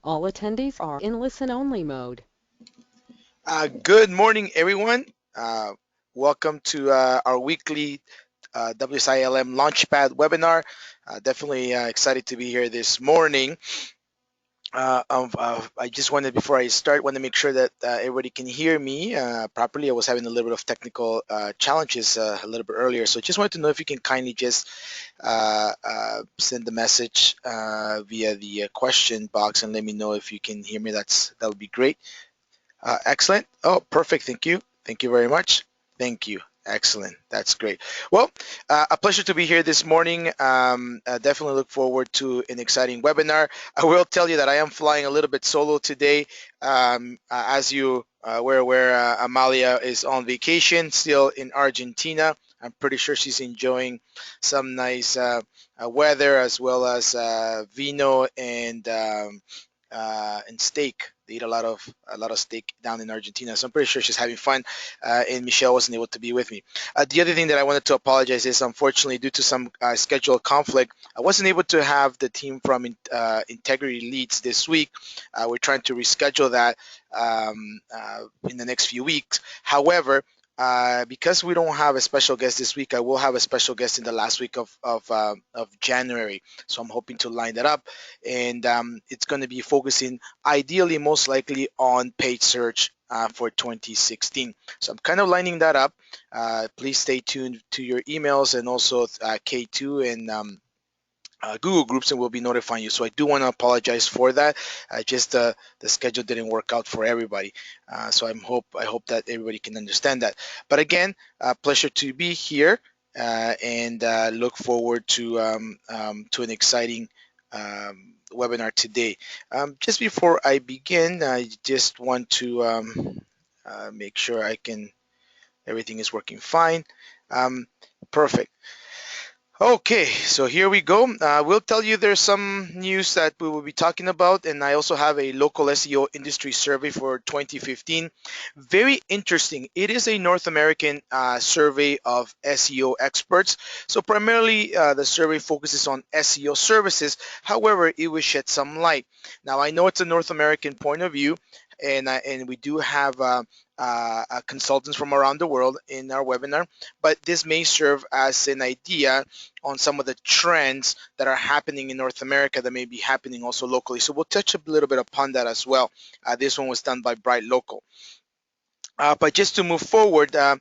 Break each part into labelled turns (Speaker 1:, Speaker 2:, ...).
Speaker 1: All attendees are in listen-only mode.
Speaker 2: Good morning, everyone. Welcome to our weekly WSI LM LaunchPad webinar. Definitely excited to be here this morning. I just wanted, before I start, want to make sure that everybody can hear me properly. I was having a little bit of technical challenges a little bit earlier, so just wanted to know if you can kindly just send the message via the question box and let me know if you can hear me. That would be great. Excellent. Oh, perfect. Thank you. Thank you very much. Thank you. Excellent. That's great. Well, a pleasure to be here this morning. Definitely look forward to an exciting webinar. I will tell you that I am flying a little bit solo today. As you were aware, Amalia is on vacation still in Argentina. I'm pretty sure she's enjoying some nice weather as well as vino and steak. They eat a lot of steak down in Argentina, so I'm pretty sure she's having fun. And Michelle wasn't able to be with me. The other thing that I wanted to apologize is, unfortunately, due to some schedule conflict, I wasn't able to have the team from Integrity Leads this week. We're trying to reschedule that in the next few weeks. However, because we don't have a special guest this week, I will have a special guest in the last week of January. So I'm hoping to line that up, and it's going to be focusing ideally, most likely, on paid search for 2016. So I'm kind of lining that up. Please stay tuned to your emails and also K2 and Google Groups, and we'll be notifying you. So I do want to apologize for that. Just the schedule didn't work out for everybody. So I hope that everybody can understand that. But again, pleasure to be here, and look forward to an exciting webinar today. Just before I begin, I just want to make sure everything is working fine. Um, Perfect. Okay, so here we go. We'll tell you there's some news that we will be talking about, and I also have a local SEO industry survey for 2015. Very interesting. It is a North American survey of SEO experts. So primarily, the survey focuses on SEO services. However, it will shed some light. Now, I know it's a North American point of view, and we do have consultants from around the world in our webinar, but this may serve as an idea on some of the trends that are happening in North America that may be happening also locally. So we'll touch a little bit upon that as well. This one was done by Bright Local. But just to move forward, and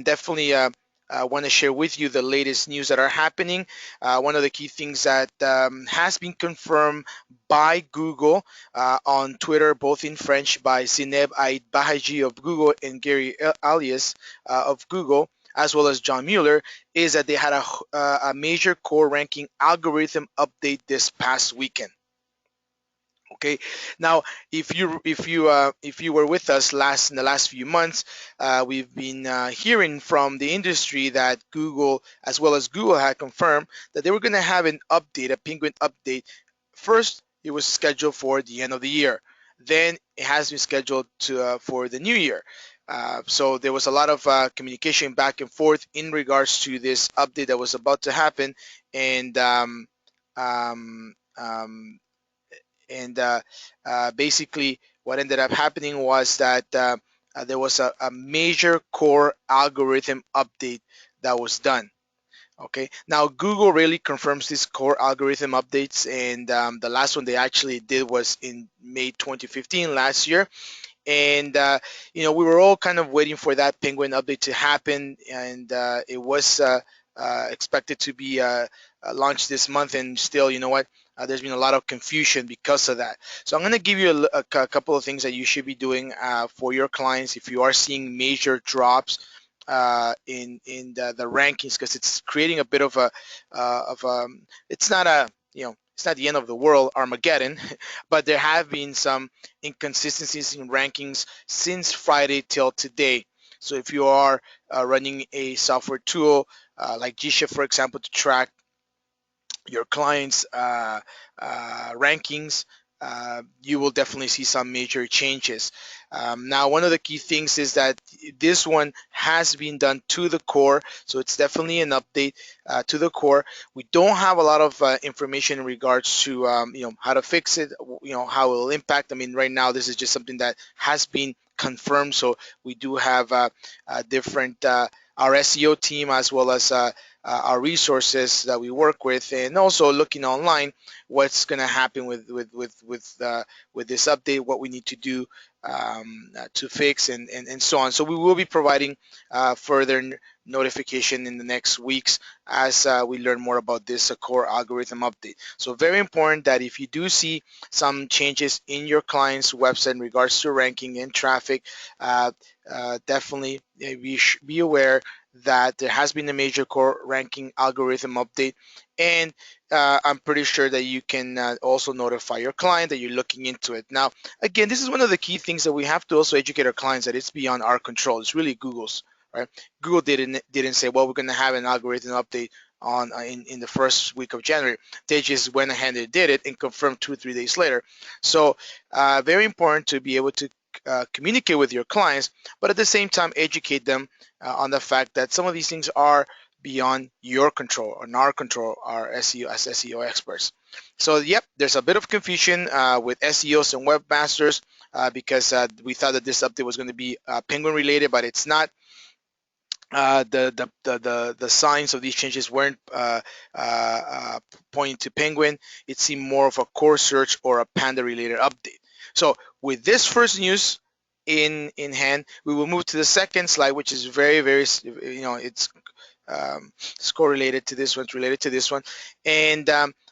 Speaker 2: definitely want to share with you the latest news that are happening. One of the key things that has been confirmed by Google on Twitter, both in French by Zineb Ait Bahaji of Google and Gary Alias of Google, as well as John Mueller, is that they had a major core ranking algorithm update this past weekend. Okay, now if you were with us in the last few months, we've been hearing from the industry that Google, as well as Google, had confirmed that they were going to have an update, a Penguin update. First, it was scheduled for the end of the year. Then it has been scheduled for the new year. So there was a lot of communication back and forth in regards to this update that was about to happen, and um, um, basically what ended up happening was that there was a major core algorithm update that was done. Okay, now Google really confirms these core algorithm updates, and the last one they actually did was in May 2015, last year. And we were all kind of waiting for that Penguin update to happen, and it was expected to be launched this month, and still, you know what, there's been a lot of confusion because of that. So I'm going to give you a couple of things that you should be doing for your clients if you are seeing major drops in the rankings, because it's creating a bit of a it's not a, it's not the end of the world, Armageddon, but there have been some inconsistencies in rankings since Friday till today. So if you are running a software tool like G-Shift, for example, to track your clients' rankings, you will definitely see some major changes. Now, one of the key things is that this one has been done to the core, so it's definitely an update to the core. We don't have a lot of information in regards to how to fix it, how it will impact. I mean, right now this is just something that has been confirmed, so we do have different our SEO team as well as our resources that we work with, and also looking online what's going to happen with this update, what we need to do to fix, and so on. So we will be providing further notification in the next weeks as we learn more about this core algorithm update. So very important that if you do see some changes in your client's website in regards to ranking and traffic, definitely be aware that there has been a major core ranking algorithm update, and I'm pretty sure that you can also notify your client that you're looking into it. Now, again, this is one of the key things that we have to also educate our clients that it's beyond our control. It's really Google's, right? Google didn't say, well, we're going to have an algorithm update on in the first week of January. They just went ahead and did it and confirmed 2 or 3 days later. So very important to be able to communicate with your clients, but at the same time educate them on the fact that some of these things are beyond your control or our control, our SEO as SEO experts. So yep, there's a bit of confusion with SEOs and webmasters because we thought that this update was going to be Penguin related, but it's not. The signs of these changes weren't pointing to Penguin. It seemed more of a core search or a Panda related update. So with this first news in hand, we will move to the second slide, which is very it's correlated to this one, it's related to this one. And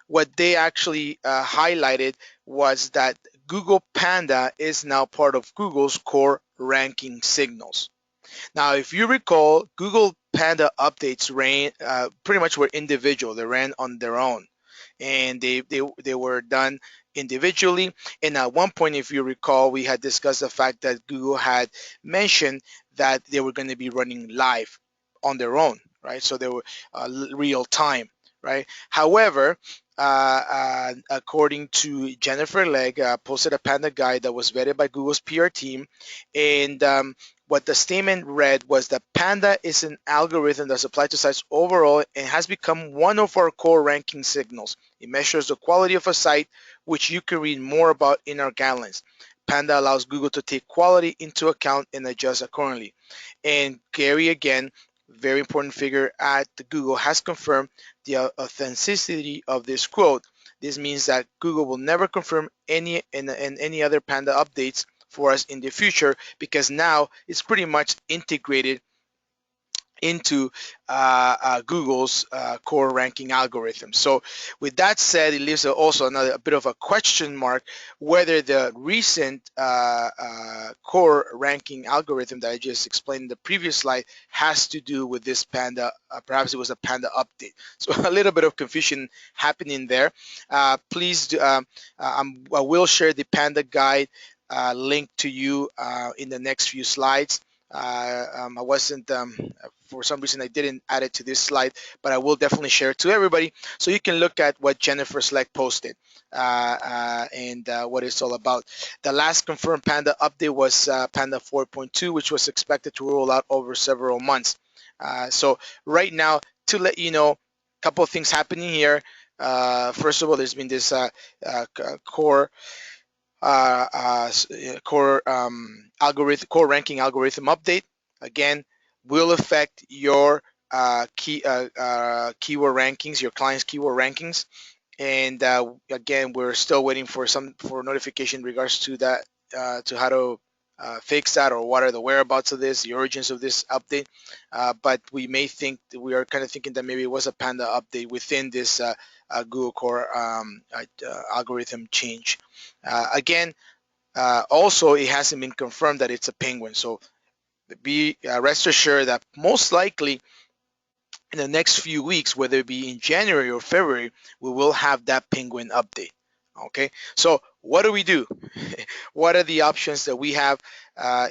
Speaker 2: what they actually highlighted was that Google Panda is now part of Google's core ranking signals. Now, if you recall, Google Panda updates ran pretty much were individual. They ran on their own, and they were done individually. And at one point, if you recall, we had discussed the fact that Google had mentioned that they were going to be running live on their own, right? So they were real time, right? However, according to Jennifer Legg, posted a Panda guide that was vetted by Google's PR team, and what the statement read was that Panda is an algorithm that's applied to sites overall and has become one of our core ranking signals. It measures the quality of a site, which you can read more about in our guidelines. Panda allows Google to take quality into account and adjust accordingly. And Gary, again, very important figure at the Google, has confirmed the authenticity of this quote. This means that Google will never confirm any other Panda updates for us in the future, because now it's pretty much integrated into Google's core ranking algorithm. So with that said, it leaves also another a bit of a question mark whether the recent core ranking algorithm that I just explained in the previous slide has to do with this Panda. Perhaps it was a Panda update. So a little bit of confusion happening there. Please, I will share the Panda guide link to you in the next few slides. I wasn't for some reason I didn't add it to this slide, but I will definitely share it to everybody so you can look at what Jennifer Select posted and what it's all about. The last confirmed Panda update was Panda 4.2, which was expected to roll out over several months. So right now, to let you know, a couple of things happening here. First of all, there's been this core core ranking algorithm update. Again, will affect your keyword rankings, your clients' keyword rankings. And again, we're still waiting for notification in regards to that, to how to fix that, or what are the whereabouts of this, the origins of this update. But we are kind of thinking that maybe it was a Panda update within this Google Core algorithm change. Again, also it hasn't been confirmed that it's a Penguin. So be rest assured that most likely in the next few weeks, whether it be in January or February, we will have that Penguin update. Okay, so what do we do? What are the options that we have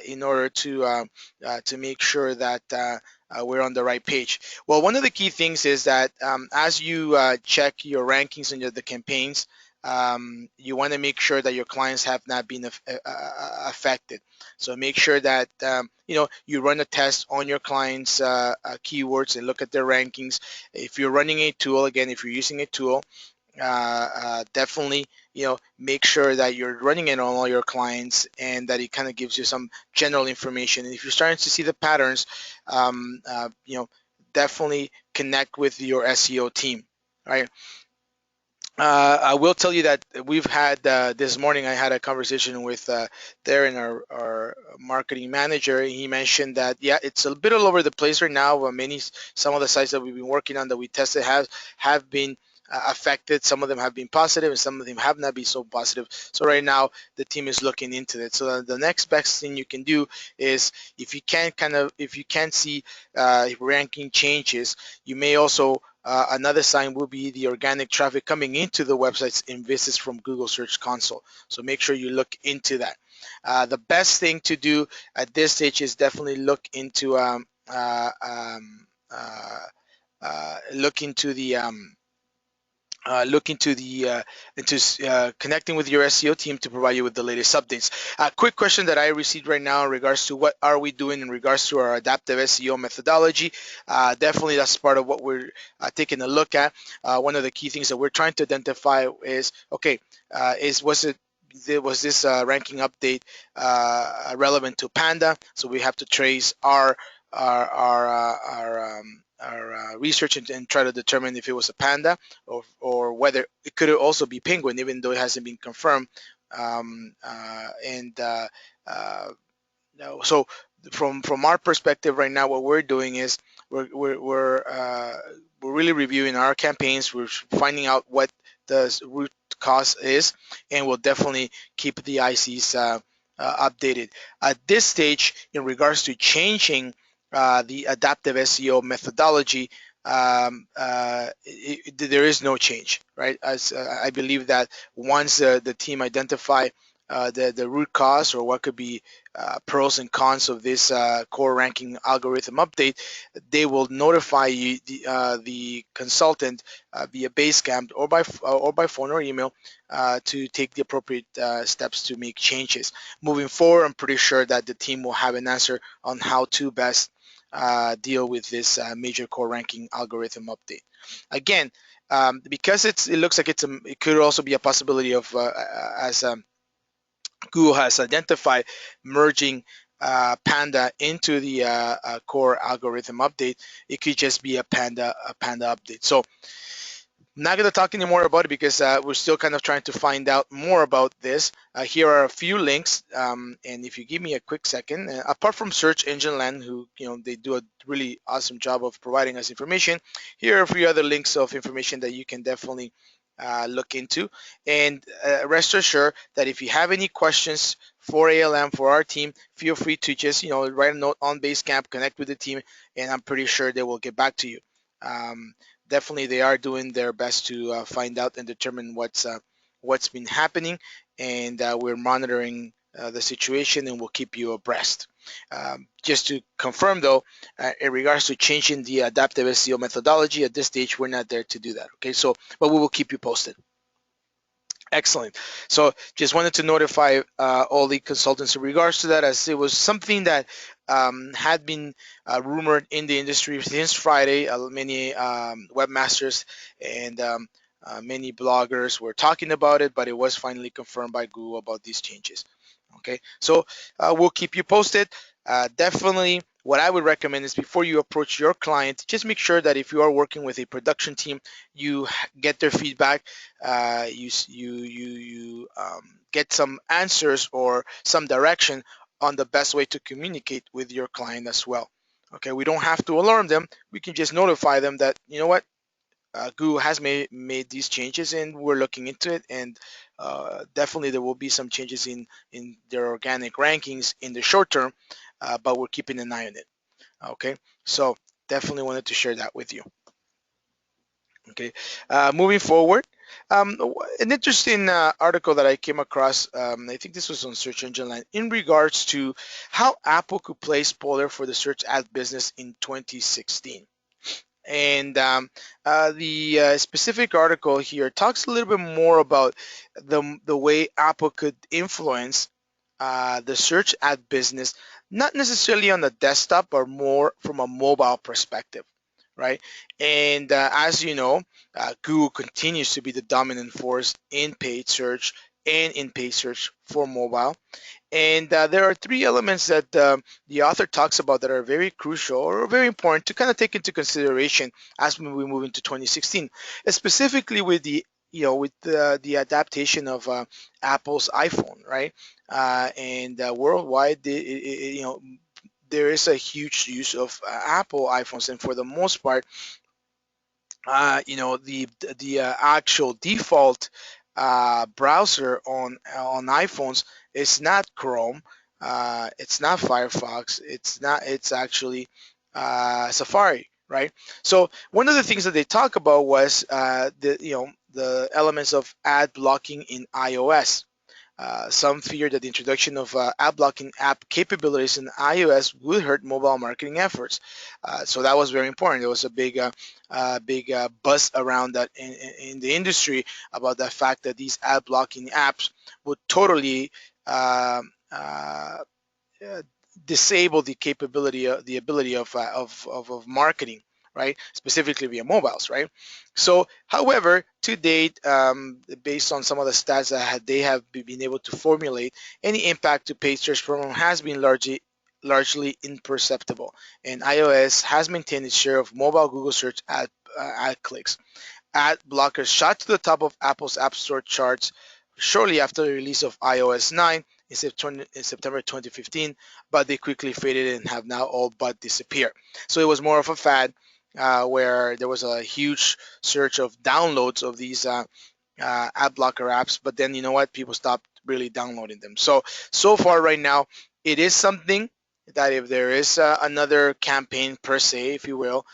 Speaker 2: in order to make sure that we're on the right page? Well, one of the key things is that as you check your rankings and the campaigns, you want to make sure that your clients have not been affected. So make sure that you run a test on your clients' keywords and look at their rankings. If you're running a tool, again, if you're using a tool, definitely make sure that you're running it on all your clients and that it kind of gives you some general information. And if you're starting to see the patterns, um, uh, you know definitely connect with your SEO team. Right. I will tell you that we've had this morning. I had a conversation with Darren, our marketing manager. He mentioned that yeah, it's a bit all over the place right now. Some of the sites that we've been working on that we tested have been affected. Some of them have been positive, and some of them have not been so positive. So right now, the team is looking into it. So the next best thing you can do is if you can't see ranking changes, you may also another sign will be the organic traffic coming into the websites in visits from Google Search Console. So make sure you look into that. The best thing to do at this stage is definitely look into the connecting with your SEO team to provide you with the latest updates. A quick question that I received right now in regards to what are we doing in regards to our adaptive SEO methodology. Definitely that's part of what we're taking a look at. One of the key things that we're trying to identify is, okay, was this ranking update relevant to Panda? So we have to trace our research and try to determine if it was a Panda or whether it could also be Penguin, even though it hasn't been confirmed. And no, so from our perspective right now, what we're doing is we're we're we're, uh, we're really reviewing our campaigns. We're finding out what the root cause is, and we'll definitely keep the ICs updated. At this stage, in regards to changing the adaptive SEO methodology, there is no change, right? As I believe that once the team identify the root cause or what could be pros and cons of this core ranking algorithm update, they will notify you, the consultant via Basecamp or by phone or email to take the appropriate steps to make changes. Moving forward, I'm pretty sure that the team will have an answer on how to best deal with this major core ranking algorithm update. Again, because it looks like it could also be a possibility of as Google has identified merging Panda into the core algorithm update. It could just be a Panda update. So not going to talk anymore about it because we're still kind of trying to find out more about this. Here are a few links, and if you give me a quick second, apart from Search Engine Land, who they do a really awesome job of providing us information, here are a few other links of information that you can definitely look into. And rest assured that if you have any questions for ALM for our team, feel free to just write a note on Basecamp, connect with the team, and I'm pretty sure they will get back to you. Um, Definitely they are doing their best to find out and determine what's been happening, and we're monitoring the situation and we'll keep you abreast. Just to confirm though, in regards to changing the adaptive SEO methodology, at this stage we're not there to do that. Okay, so but we will keep you posted. Excellent. So just wanted to notify all the consultants in regards to that, as it was something that had been rumored in the industry since Friday. Many webmasters and many bloggers were talking about it, but it was finally confirmed by Google about these changes. Okay, so we'll keep you posted. Definitely, what I would recommend is before you approach your client, just make sure that if you are working with a production team, you get their feedback, you get some answers or some direction on the best way to communicate with your client as well. Okay, we don't have to alarm them. We can just notify them that you know what, Google has made these changes and we're looking into it, and definitely there will be some changes in their organic rankings in the short term, but we're keeping an eye on it. Okay, so definitely wanted to share that with you. Okay, moving forward, an interesting article that I came across. I think this was on Search Engine Land in regards to how Apple could play spoiler for the search ad business in 2016. And the specific article here talks a little bit more about the way Apple could influence the search ad business, not necessarily on the desktop, but more from a mobile perspective, right? And as you know, Google continues to be the dominant force in paid search and in paid search for mobile. And there are three elements that the author talks about that are very crucial or very important to kind of take into consideration as we move into 2016, specifically with the adaptation of Apple's iPhone, right? And worldwide, there is a huge use of Apple iPhones, and for the most part, the actual default browser on iPhones is not Chrome, it's not Firefox, it's actually Safari, right? So one of the things that they talk about was the elements of ad blocking in iOS. Some fear that the introduction of ad blocking app capabilities in iOS would hurt mobile marketing efforts. So that was very important. There was a big buzz around that in the industry about the fact that these ad blocking apps would totally uh, uh, disable the capability, the ability of marketing, right? Specifically via mobiles, right? So, however, to date, based on some of the stats that they have been able to formulate, any impact to paid search program has been largely imperceptible, and iOS has maintained its share of mobile Google search ad clicks. Ad blockers shot to the top of Apple's App Store charts shortly after the release of iOS 9 in September 2015, but they quickly faded and have now all but disappeared. So it was more of a fad where there was a huge surge of downloads of these ad blocker apps, but then you know what? People stopped really downloading them. So far right now, it is something that if there is another campaign per se, if you will,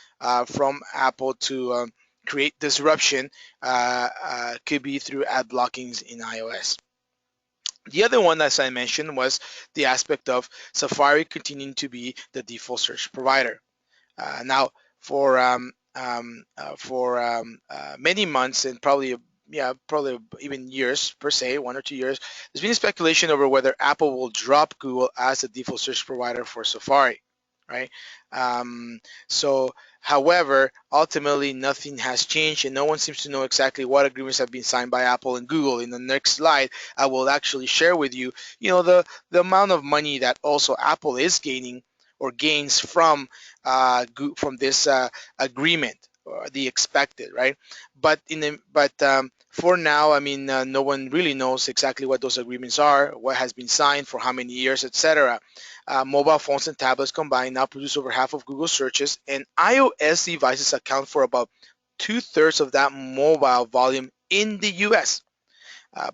Speaker 2: from Apple to create disruption, could be through ad blockings in iOS. The other one, as I mentioned, was the aspect of Safari continuing to be the default search provider. Now, for many months and probably even years per se, 1 or 2 years, there's been speculation over whether Apple will drop Google as the default search provider for Safari, right? Um, so, however, ultimately nothing has changed, and no one seems to know exactly what agreements have been signed by Apple and Google. In the next slide, I will actually share with you, the amount of money that also Apple is gaining or gains from this agreement or the expected, right? But for now, I mean, no one really knows exactly what those agreements are, what has been signed for how many years, etc. Mobile phones and tablets combined now produce over half of Google searches, and iOS devices account for about two-thirds of that mobile volume in the US.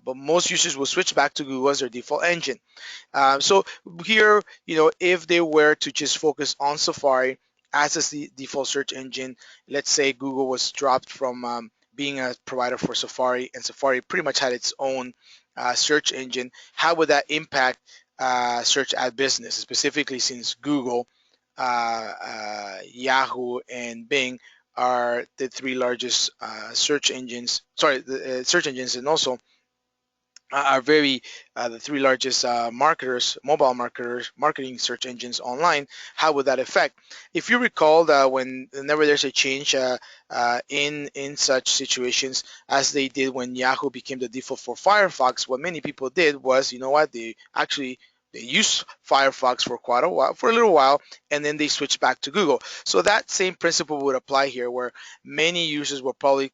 Speaker 2: But most users will switch back to Google as their default engine. So here, if they were to just focus on Safari as the default search engine, let's say Google was dropped from being a provider for Safari, and Safari pretty much had its own search engine, how would that impact search ad business, specifically since Google, Yahoo, and Bing are the three largest search engines, sorry, the search engines, and also are very the three largest mobile marketing search engines online. How would that affect? If you recall, whenever there's a change in such situations, as they did when Yahoo became the default for Firefox, what many people did was, you know what, they used Firefox for quite a while, for a little while, and then they switched back to Google. So that same principle would apply here, where many users will probably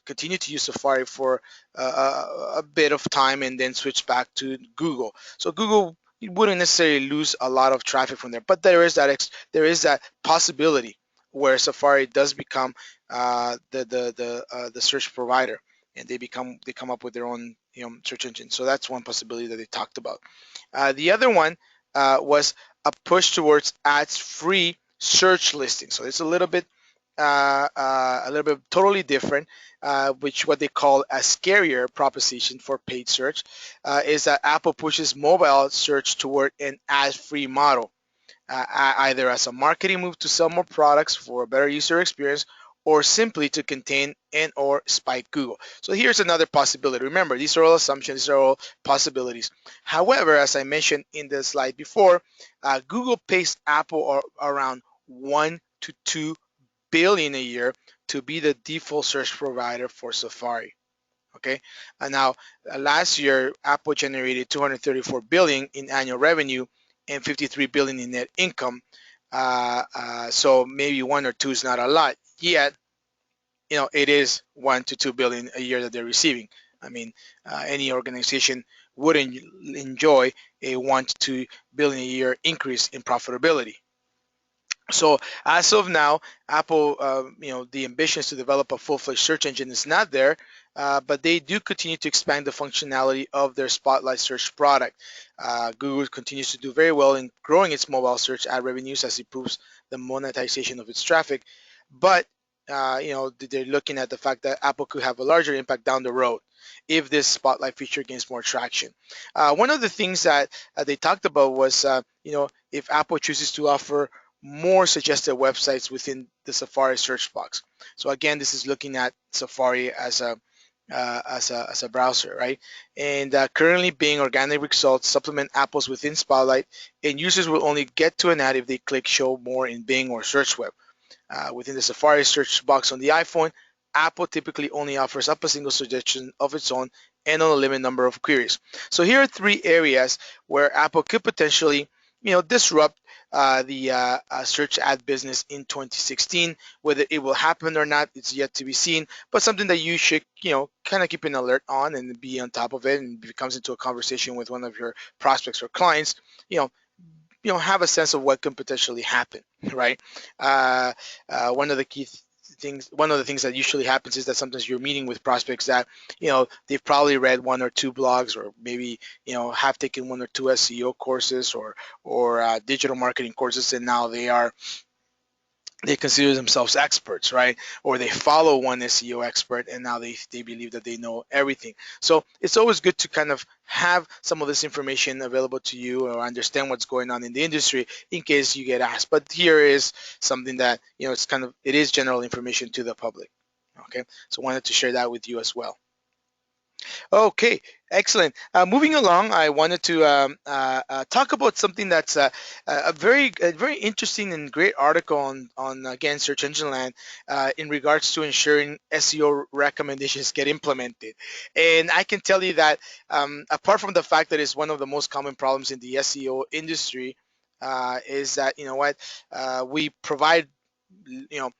Speaker 2: continue to use Safari for a bit of time and then switch back to Google. So Google wouldn't necessarily lose a lot of traffic from there, but there is that possibility where Safari does become the search provider, and they come up with their own search engine. So that's one possibility that they talked about. The other one was a push towards ads-free search listings. So it's a little bit totally different, which what they call a scarier proposition for paid search, is that Apple pushes mobile search toward an ad-free model. either as a marketing move to sell more products for a better user experience, or simply to contain and or spike Google. So here's another possibility. Remember, these are all assumptions, these are all possibilities. However, as I mentioned in the slide before, Google pays Apple around 1 to 2 billion a year to be the default search provider for Safari. Okay, and now last year Apple generated 234 billion in annual revenue and 53 billion in net income. So maybe 1 or 2 is not a lot yet. It is 1 to 2 billion a year that they're receiving. I mean, any organization would enjoy a 1 to 2 billion a year increase in profitability. So as of now, Apple, the ambitions to develop a full-fledged search engine is not there, but they do continue to expand the functionality of their Spotlight search product. Google continues to do very well in growing its mobile search ad revenues as it improves the monetization of its traffic, but they're looking at the fact that Apple could have a larger impact down the road if this Spotlight feature gains more traction. One of the things that they talked about was, if Apple chooses to offer more suggested websites within the Safari search box. So again, this is looking at Safari as a browser, right? And currently, being organic results supplement Apple's within Spotlight, and users will only get to an ad if they click Show More in Bing or Search Web. Within the Safari search box on the iPhone, Apple typically only offers up a single suggestion of its own and on a limited number of queries. So here are 3 areas where Apple could potentially, disrupt the search ad business in 2016. Whether it will happen or not, it's yet to be seen. But something that you should, kind of keep an alert on and be on top of it. And if it comes into a conversation with one of your prospects or clients, you know, have a sense of what can potentially happen, right? uh, one of the one of the things that usually happens is that sometimes you're meeting with prospects that they've probably read 1 or 2 blogs, or maybe have taken 1 or 2 SEO courses, or digital marketing courses, and now they consider themselves experts, right? Or they follow one SEO expert and now they believe that they know everything. So it's always good to kind of have some of this information available to you, or understand what's going on in the industry in case you get asked. But here is something that, it is general information to the public. Okay, so wanted to share that with you as well. Okay, excellent. Moving along, I wanted to talk about something that's a very interesting and great article on again Search Engine Land, in regards to ensuring SEO recommendations get implemented. And I can tell you that, apart from the fact that it's one of the most common problems in the SEO industry, is that, we provide, you know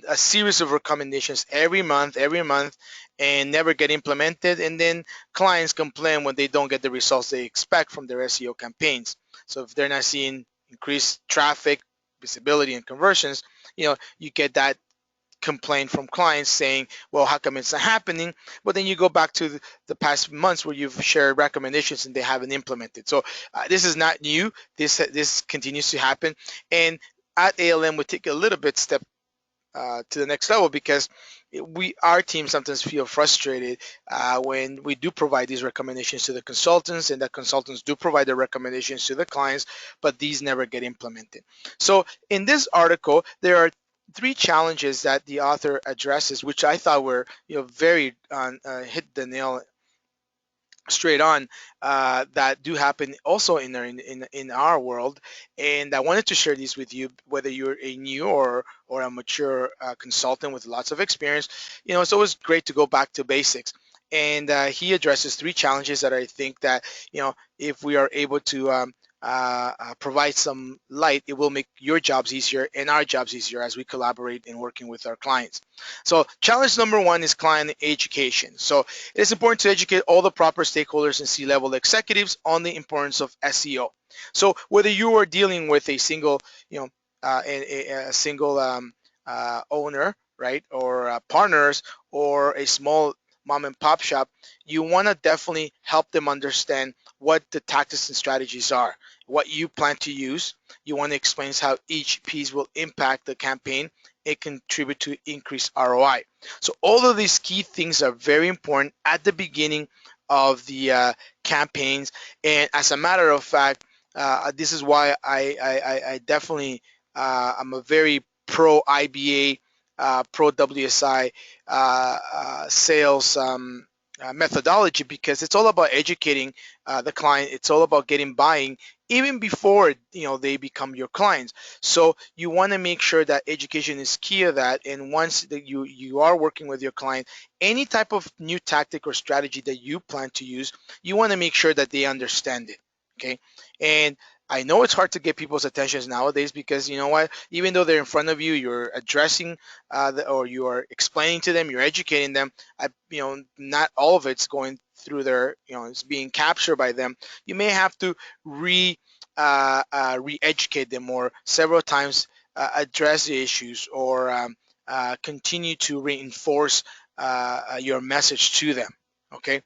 Speaker 2: a series of recommendations every month, and never get implemented, and then clients complain when they don't get the results they expect from their SEO campaigns. So if they're not seeing increased traffic, visibility, and conversions, you get that complaint from clients saying, well, how come it's not happening? But then you go back to the past months where you've shared recommendations and they haven't implemented. So this is not new. This continues to happen. And at ALM, we take a little bit step to the next level, because our team sometimes feel frustrated when we do provide these recommendations to the consultants, and the consultants do provide the recommendations to the clients, but these never get implemented. So in this article, there are 3 challenges that the author addresses, which I thought were, very hit the nail straight on, that do happen also in our world. And I wanted to share these with you, whether you're a new or a mature consultant with lots of experience. It's always great to go back to basics. And he addresses 3 challenges that I think that, if we are able to provide some light, it will make your jobs easier and our jobs easier as we collaborate in working with our clients. So challenge number 1 is client education. So it is important to educate all the proper stakeholders and C-level executives on the importance of SEO. So whether you are dealing with a single, a single owner, right, or partners, or a small mom and pop shop, you want to definitely help them understand what the tactics and strategies are, what you plan to use. You want to explain how each piece will impact the campaign and contribute to increased ROI. So all of these key things are very important at the beginning of the campaigns. And as a matter of fact, This is why I definitely I'm a very pro IBA, pro WSI sales methodology, because it's all about educating the client. It's all about getting buying even before they become your clients. So you want to make sure that education is key of that. And once that you are working with your client, any type of new tactic or strategy that you plan to use, you want to make sure that they understand it. Okay. And I know it's hard to get people's attentions nowadays, because you know what? Even though they're in front of you, you're addressing or you are explaining to them, you're educating them. Not all of it's going through their, it's being captured by them. You may have to re-educate them, or several times address the issues, or continue to reinforce your message to them. Okay.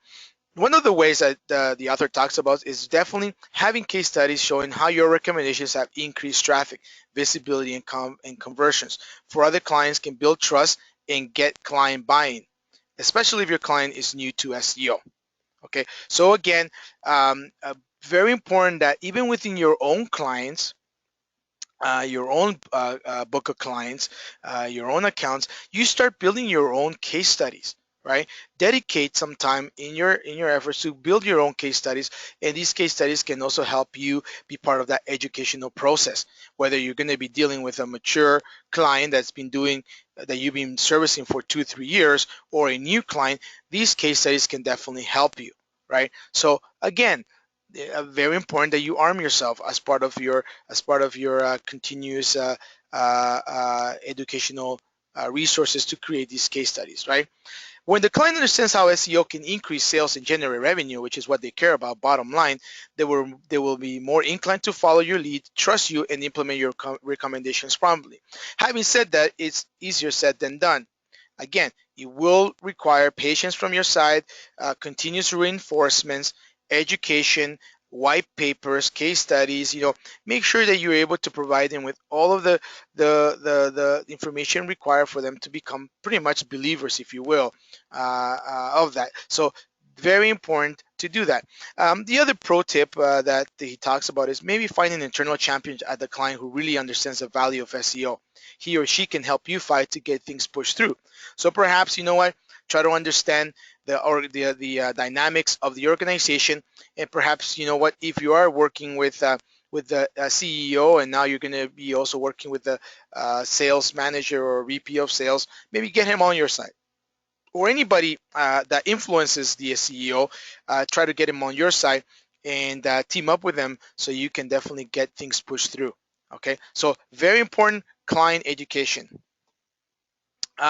Speaker 2: One of the ways that the author talks about is definitely having case studies showing how your recommendations have increased traffic, visibility, and conversions for other clients, can build trust and get client buy-in, especially if your client is new to SEO. Okay, so again, very important that even within your own clients, your own book of clients, your own accounts, you start building your own case studies, right? Dedicate some time in your efforts to build your own case studies, and these case studies can also help you be part of that educational process. Whether you're going to be dealing with a mature client that you've been servicing for 2 3 years, or a new client, these case studies can definitely help you, right? So again, very important that you arm yourself as part of your continuous educational resources to create these case studies, right? When the client understands how SEO can increase sales and generate revenue, which is what they care about, bottom line, they will be more inclined to follow your lead, trust you, and implement your recommendations promptly. Having said that, it's easier said than done. Again, it will require patience from your side, continuous reinforcements, education, white papers, case studies. Make sure that you're able to provide them with all of the information required for them to become pretty much believers, if you will, of that. So very important to do that. The other pro tip that he talks about is maybe find an internal champion at the client who really understands the value of SEO. He or she can help you fight to get things pushed through. So perhaps, you know what, try to understand the dynamics of the organization, and perhaps, you know what, if you are working with the CEO, and now you're going to be also working with the sales manager or VP of sales, maybe get him on your side, or anybody that influences the CEO. Try to get him on your side, and team up with them, so you can definitely get things pushed through. Okay, so very important, client education.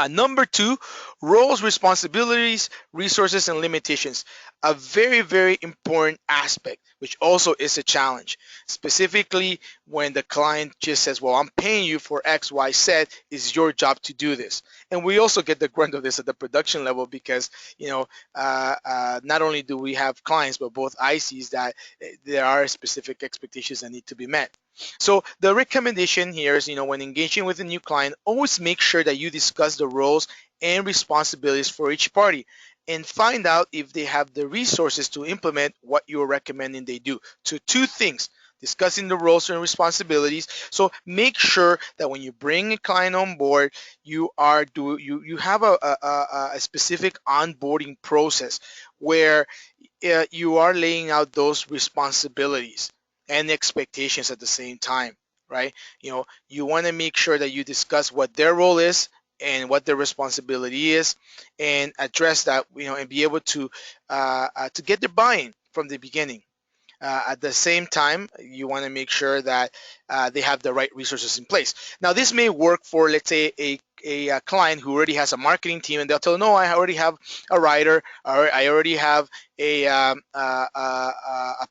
Speaker 2: Number two, roles, responsibilities, resources, and limitations. A very, very important aspect, which also is a challenge. Specifically, when the client just says, well, I'm paying you for X, Y, Z, it's your job to do this. And we also get the grunt of this at the production level, because, not only do we have clients, but both ICs, that there are specific expectations that need to be met. So the recommendation here is, when engaging with a new client, always make sure that you discuss the roles and responsibilities for each party, and find out if they have the resources to implement what you're recommending they do. So two things: discussing the roles and responsibilities. So make sure that when you bring a client on board, you have a specific onboarding process, where you are laying out those responsibilities and expectations at the same time, right? You want to make sure that you discuss what their role is and what their responsibility is, and address that, and be able to get their buy-in from the beginning. At the same time, you want to make sure that they have the right resources in place. Now, this may work for, let's say, a client who already has a marketing team, and they'll tell, no, I already have a writer, or I already have a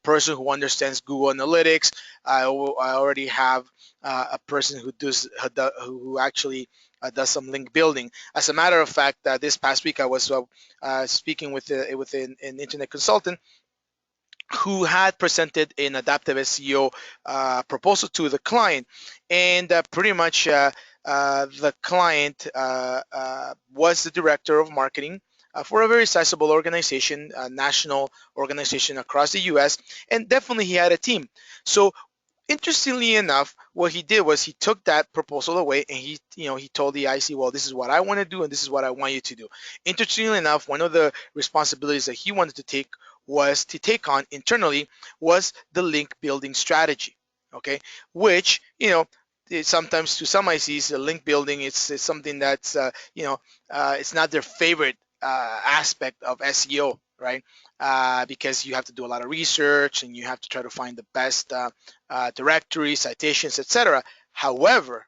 Speaker 2: person who understands Google Analytics. I already have a person who actually does some link building. As a matter of fact, this past week I was speaking with an internet consultant who had presented an adaptive SEO proposal to the client, and pretty much the client was the director of marketing for a very sizable organization, a national organization across the US, and definitely he had a team. So interestingly enough, what he did was he took that proposal away and he told the IC, well, this is what I want to do and this is what I want you to do. Interestingly enough, one of the responsibilities that he wanted to take on internally was the link building strategy. Okay, which sometimes to some ICs, the link building is something that's it's not their favorite aspect of SEO, right? Because you have to do a lot of research and you have to try to find the best directories, citations, etc. However,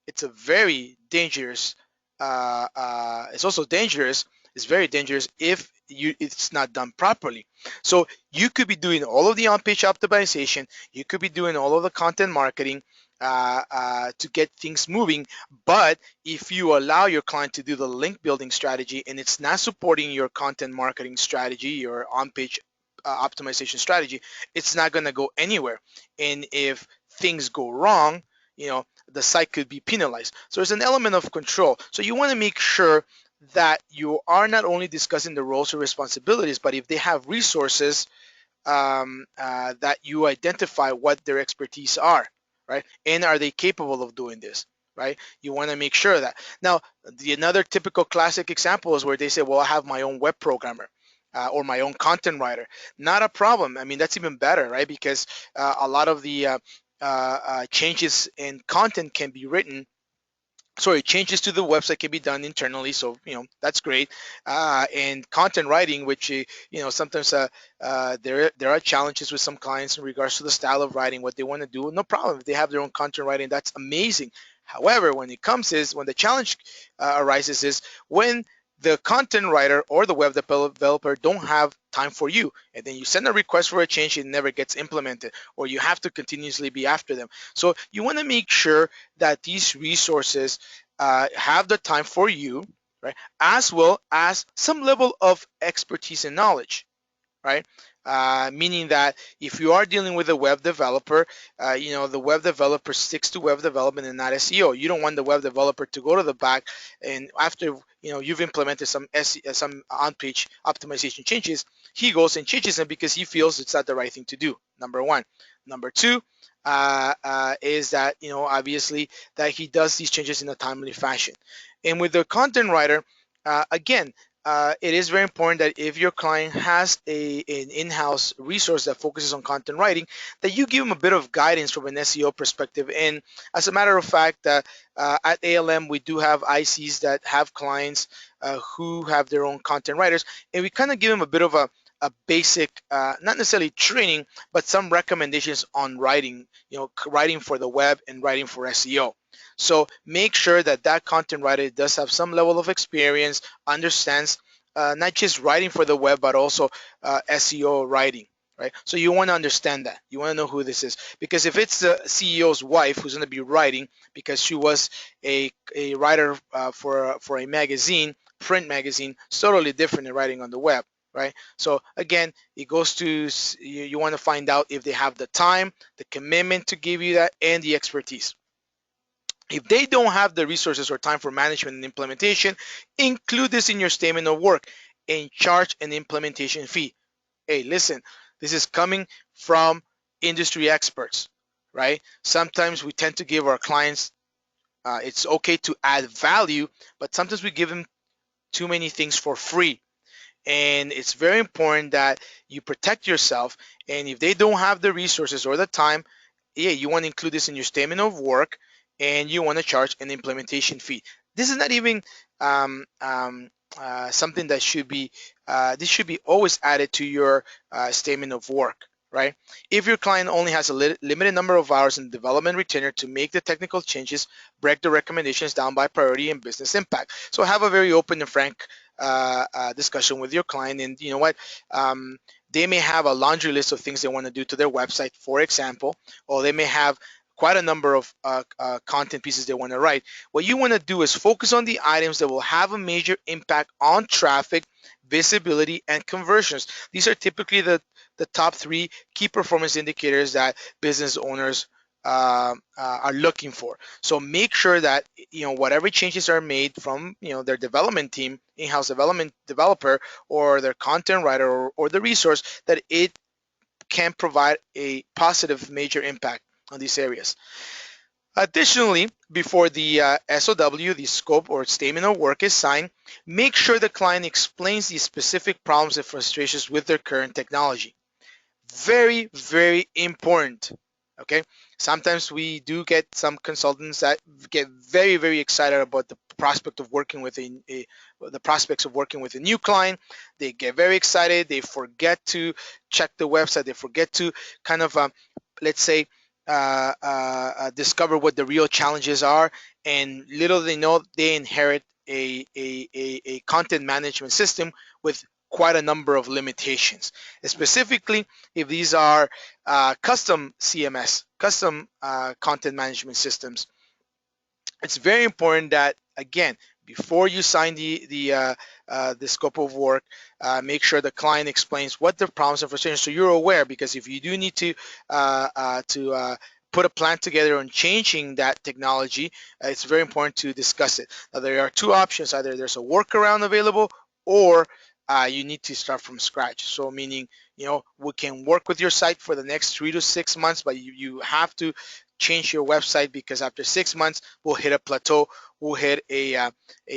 Speaker 2: it's a very dangerous. It's also dangerous. It's very dangerous if it's not done properly. So you could be doing all of the on-page optimization. You could be doing all of the content marketing to get things moving. But if you allow your client to do the link building strategy and it's not supporting your content marketing strategy, your on-page optimization strategy, it's not going to go anywhere. And if things go wrong, the site could be penalized. So there's an element of control. So you want to make sure that you are not only discussing the roles or responsibilities, but if they have resources, that you identify what their expertise are, right? And are they capable of doing this, right? You want to make sure that. Now, another typical classic example is where they say, well, I have my own web programmer. Or my own content writer. Not a problem. I mean, that's even better, right? Because a lot of the changes in content can be written, sorry, changes to the website can be done internally, so that's great. And content writing, which sometimes there are challenges with some clients in regards to the style of writing, what they want to do. No problem if they have their own content writing, that's amazing. However, when the challenge arises is when the content writer or the web developer don't have time for you, and then you send a request for a change, it never gets implemented, or you have to continuously be after them. So you want to make sure that these resources have the time for you, right? As well as some level of expertise and knowledge, right? Meaning that if you are dealing with a web developer, the web developer sticks to web development and not SEO. You don't want the web developer to go to the back and after you've implemented some on-page optimization changes, he goes and changes them because he feels it's not the right thing to do. Number one. Number two is that obviously that he does these changes in a timely fashion. And with the content writer, again, it is very important that if your client has an in-house resource that focuses on content writing, that you give them a bit of guidance from an SEO perspective. And as a matter of fact, at ALM, we do have ICs that have clients who have their own content writers, and we kind of give them a bit of a basic, not necessarily training, but some recommendations on writing, writing for the web and writing for SEO. So make sure that that content writer does have some level of experience, understands not just writing for the web, but also SEO writing, right? So you want to understand that. You want to know who this is. Because if it's the CEO's wife who's going to be writing because she was a writer for a magazine, print magazine, it's totally different than writing on the web, right? So again, it goes to you want to find out if they have the time, the commitment to give you that, and the expertise. If they don't have the resources or time for management and implementation, include this in your statement of work and charge an implementation fee. Hey, listen, this is coming from industry experts, right? Sometimes we tend to give our clients, it's okay to add value, but sometimes we give them too many things for free. And it's very important that you protect yourself. And if they don't have the resources or the time, yeah, you want to include this in your statement of work and you want to charge an implementation fee. This is not even something that should be, this should be always added to your statement of work, right? If your client only has a limited number of hours in development retainer to make the technical changes, break the recommendations down by priority and business impact. So have a very open and frank discussion with your client. And you know what? They may have a laundry list of things they want to do to their website, for example, or they may have quite a number of content pieces they want to write. What you want to do is focus on the items that will have a major impact on traffic, visibility, and conversions. These are typically the top three key performance indicators that business owners are looking for. So make sure that whatever changes are made from their development team, in-house development developer, or their content writer, or the resource, that it can provide a positive major impact on these areas. Additionally, before the SOW, the scope or statement of work, is signed, make sure the client explains the specific problems and frustrations with their current technology. Very, very important. Okay. Sometimes we do get some consultants that get very, very excited about the prospect of working with the prospects of working with a new client. They get very excited. They forget to check the website. They forget to kind of, let's say, discover what the real challenges are. And little they know, they inherit a content management system with quite a number of limitations. Specifically, if these are custom CMS, custom content management systems, it's very important that, again, before you sign the scope of work, make sure the client explains what the problems and frustrations, so you're aware. Because if you do need to put a plan together on changing that technology, it's very important to discuss it. Now, there are two options: either there's a workaround available, or you need to start from scratch. So meaning, we can work with your site for the next 3 to 6 months, but you have to change your website, because after 6 months we'll hit a plateau, we'll hit a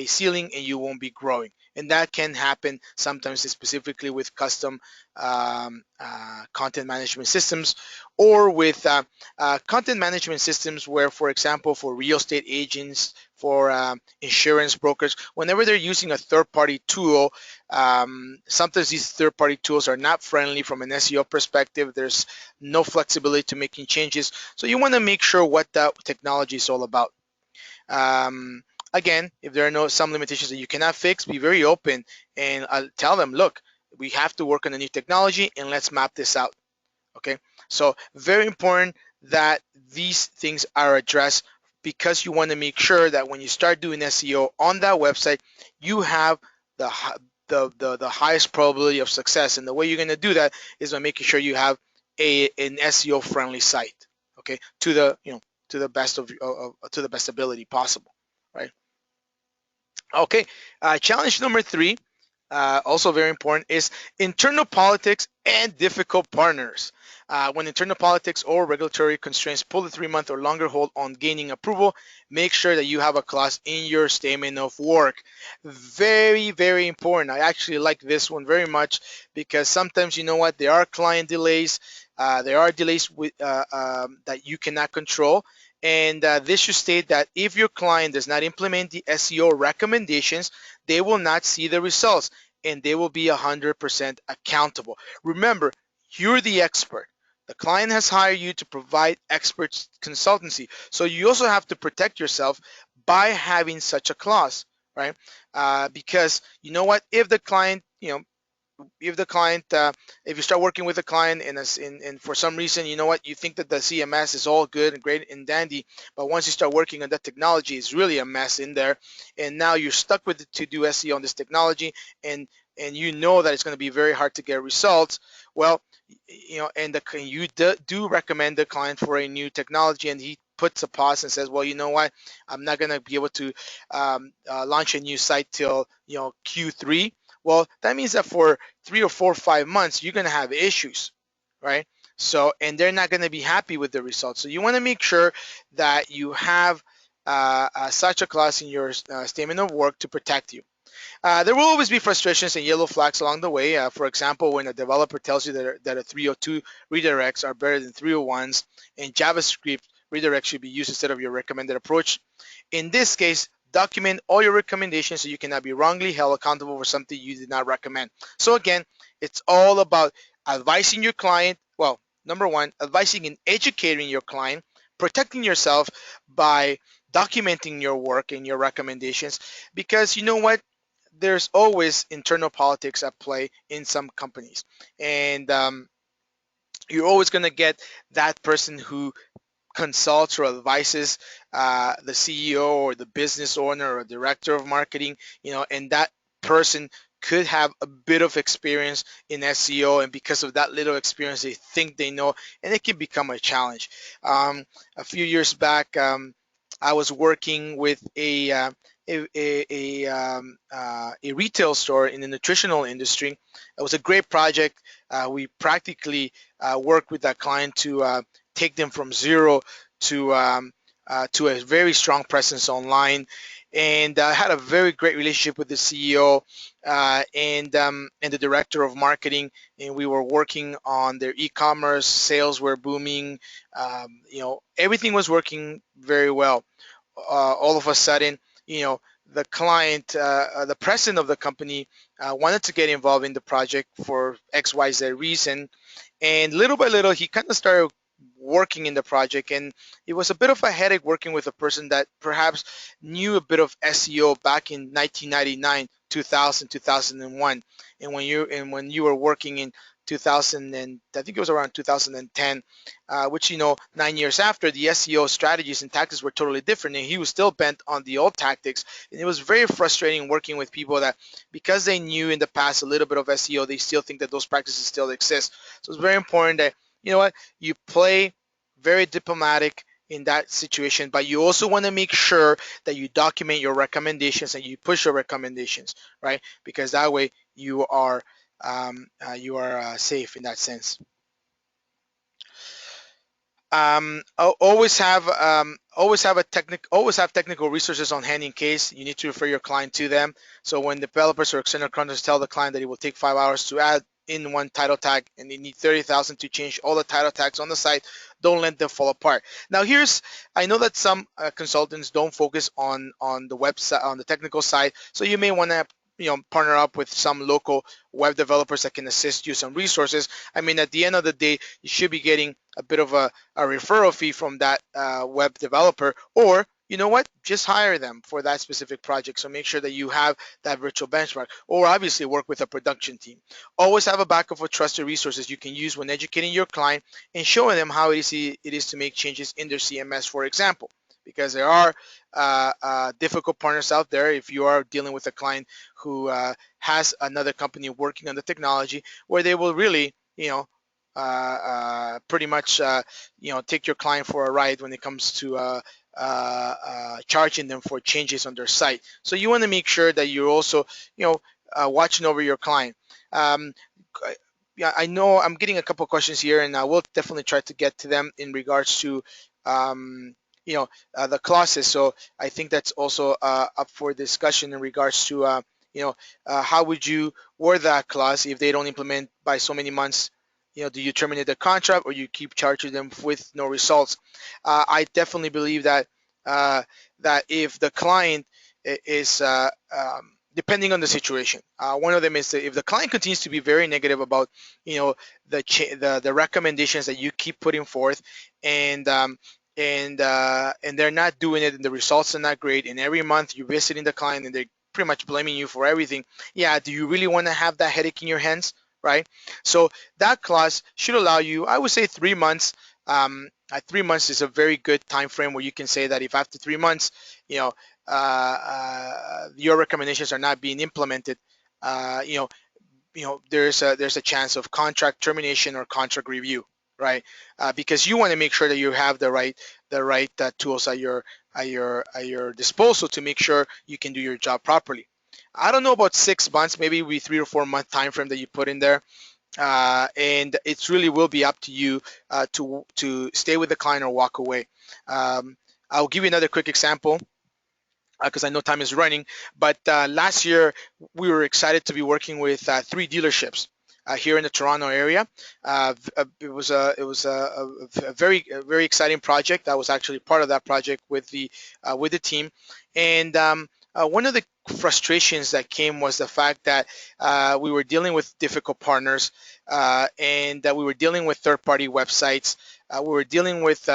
Speaker 2: ceiling, and you won't be growing. And that can happen sometimes, specifically with custom content management systems, or with content management systems where, for example, for real estate agents, for insurance brokers, whenever they're using a third-party tool, sometimes these third-party tools are not friendly from an SEO perspective. There's no flexibility to making changes. So you want to make sure what that technology is all about. Um, Again, if there are some limitations that you cannot fix, be very open, and I'll tell them, look, we have to work on a new technology, and let's map this out. Okay, so very important that these things are addressed, because you want to make sure that when you start doing SEO on that website, you have the the highest probability of success. And the way you're going to do that is by making sure you have an SEO friendly site. Okay, to the to the best to the best ability possible, right? Okay, challenge number three, also very important, is internal politics and difficult partners. When internal politics or regulatory constraints pull the 3 month or longer hold on gaining approval, make sure that you have a clause in your statement of work. Very, very important. I actually like this one very much, because sometimes, there are client delays. There are delays that you cannot control. And this should state that if your client does not implement the SEO recommendations, they will not see the results, and they will be 100% accountable. Remember, you're the expert. The client has hired you to provide expert consultancy. So you also have to protect yourself by having such a clause, right? Because you know what? If the client, if the client if you start working with a client, and for some reason, you think that the CMS is all good and great and dandy, but once you start working on that technology, it's really a mess in there, and now you're stuck with it to do SEO on this technology, and you know that it's going to be very hard to get results. Well, and you do recommend the client for a new technology, and he puts a pause and says, well, you know what, I'm not going to be able to launch a new site till Q3. Well, that means that for 3 or 4 or 5 months, you're going to have issues, right? So, and they're not going to be happy with the results. So you want to make sure that you have such a clause in your statement of work to protect you. There will always be frustrations and yellow flags along the way. For example, when a developer tells you that a 302 redirects are better than 301s, and JavaScript redirects should be used instead of your recommended approach. In this case, document all your recommendations so you cannot be wrongly held accountable for something you did not recommend. So again, it's all about advising your client. Well, number one, advising and educating your client, protecting yourself by documenting your work and your recommendations, because you know what? There's always internal politics at play in some companies, and you're always going to get that person who consults or advises the CEO or the business owner or director of marketing, and that person could have a bit of experience in SEO, and because of that little experience, they think they know, and it can become a challenge. Um, a few years back, I was working with a retail store in the nutritional industry. It was a great project. We practically worked with that client to take them from zero to to a very strong presence online, and I had a very great relationship with the CEO and the director of marketing, and we were working on their e-commerce. Sales were booming. Everything was working very well. All of a sudden, you know, the client, the president of the company, wanted to get involved in the project for XYZ reason, and little by little, he kind of started working in the project, and it was a bit of a headache working with a person that perhaps knew a bit of SEO back in 1999, 2000, 2001, and when you were working in 2000, and I think it was around 2010, which 9 years after, the SEO strategies and tactics were totally different, and he was still bent on the old tactics. And it was very frustrating working with people that, because they knew in the past a little bit of SEO, they still think that those practices still exist. So it's very important that you play very diplomatic in that situation, but you also want to make sure that you document your recommendations and you push your recommendations, right? Because that way you are safe in that sense. Always have technical resources on hand in case you need to refer your client to them. So when developers or external contractors tell the client that it will take 5 hours to add in one title tag and they need 30,000 to change all the title tags on the site, don't let them fall apart. Now I know that some consultants don't focus on the website, on the technical side, so you may want to partner up with some local web developers that can assist you some resources. I mean, at the end of the day, you should be getting a bit of a referral fee from that web developer, or you know what, just hire them for that specific project. So make sure that you have that virtual benchmark, or obviously work with a production team. Always have a backup of trusted resources you can use when educating your client and showing them how it is to make changes in their CMS, for example, because there are difficult partners out there. If you are dealing with a client who has another company working on the technology, where they will really pretty much take your client for a ride when it comes to charging them for changes on their site. So you want to make sure that you're also watching over your client. Um, yeah, I know I'm getting a couple questions here, and I will definitely try to get to them in regards to um, the clauses. So I think that's also up for discussion in regards to how would you word that clause if they don't implement by so many months. Do you terminate the contract or you keep charging them with no results? I definitely believe uh, that if the client is depending on the situation. One of them is that if the client continues to be very negative about, you know, the recommendations that you keep putting forth, and and they're not doing it, and the results are not great, and every month you're visiting the client and they're pretty much blaming you for everything. Yeah, do you really want to have that headache in your hands, right? So that clause should allow you, I would say, 3 months. 3 months is a very good time frame where you can say that if after 3 months, you know, your recommendations are not being implemented, uh, you know, there's a chance of contract termination or contract review, right? Because you want to make sure that you have the right tools at your disposal to make sure you can do your job properly. I don't know about 6 months, maybe we 3 or 4 month time frame that you put in there, and it really will be up to you to stay with the client or walk away. I'll give you another quick example because I know time is running. But last year, we were excited to be working with three dealerships here in the Toronto area. It was a very exciting project. I was actually part of that project with the team, and one of the frustrations that came was the fact that we were dealing with difficult partners, and that we were dealing with third-party websites. We were dealing with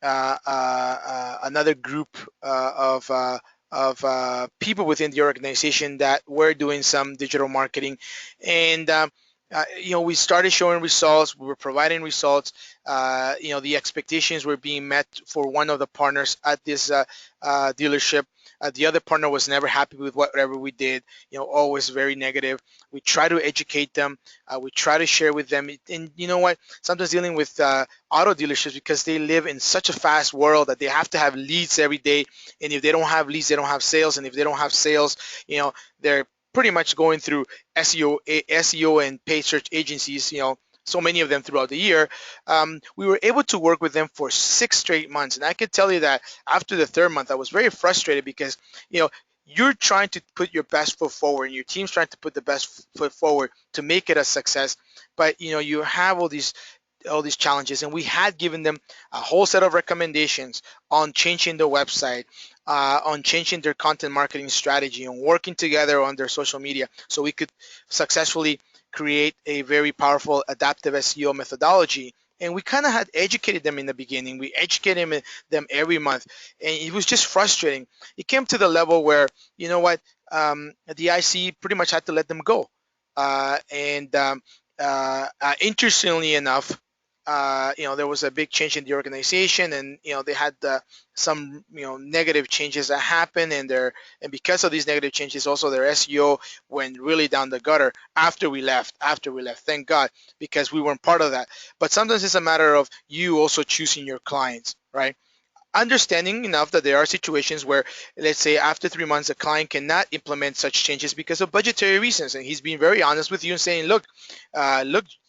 Speaker 2: another group of people within the organization that were doing some digital marketing, and We started showing results. We were providing results. The expectations were being met for one of the partners at this dealership. The other partner was never happy with whatever we did. Always very negative. We try to educate them. We try to share with them. And you know what? Sometimes dealing with auto dealerships, because they live in such a fast world that they have to have leads every day. And if they don't have leads, they don't have sales. And if they don't have sales, they're pretty much going through SEO and paid search agencies, so many of them throughout the year. We were able to work with them for 6 straight months. And I can tell you that after the third month, I was very frustrated because, you're trying to put your best foot forward and your team's trying to put the best foot forward to make it a success. But, you have all these challenges, and we had given them a whole set of recommendations on changing the website, on changing their content marketing strategy, and working together on their social media so we could successfully create a very powerful adaptive SEO methodology. And we kind of had educated them in the beginning. We educated them every month, and it was just frustrating. It came to the level where, the IC pretty much had to let them go. And Interestingly enough, there was a big change in the organization, and they had some negative changes that happened, and because of these negative changes, also their SEO went really down the gutter after we left. Thank God, because we weren't part of that. But sometimes it's a matter of you also choosing your clients, right? Understanding enough that there are situations where, let's say, after 3 months, a client cannot implement such changes because of budgetary reasons, and he's being very honest with you and saying, look,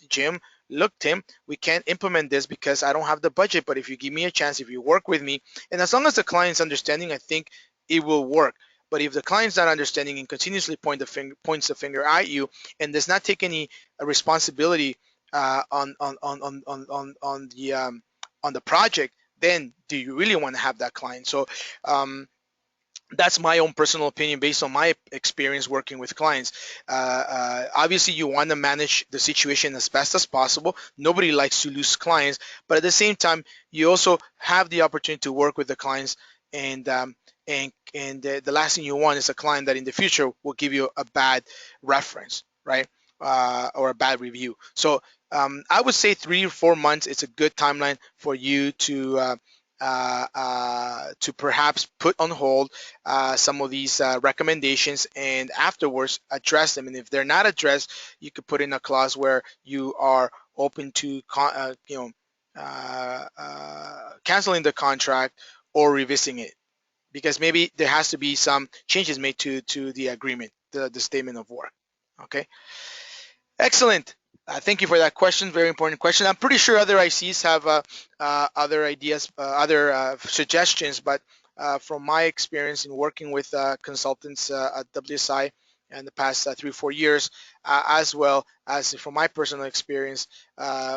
Speaker 2: Jim, look, Tim, we can't implement this because I don't have the budget. But if you give me a chance, if you work with me, and as long as the client's understanding, I think it will work. But if the client's not understanding and continuously points the finger at you and does not take any responsibility on the project, then do you really want to have that client? So um, that's my own personal opinion based on my experience working with clients. Obviously, you want to manage the situation as best as possible. Nobody likes to lose clients, but at the same time, you also have the opportunity to work with the clients. And the last thing you want is a client that in the future will give you a bad reference, right? Or a bad review. So I would say 3 or 4 months. It's a good timeline for you to perhaps put on hold some of these recommendations, and afterwards address them. And if they're not addressed, you could put in a clause where you are open to canceling the contract or revisiting it, because maybe there has to be some changes made to the agreement, the statement of work. Okay. Excellent. Thank you for that question. Very important question. I'm pretty sure other ICs have other ideas, other suggestions, but from my experience in working with consultants at WSI in the past 3 or 4 years, as well as from my personal experience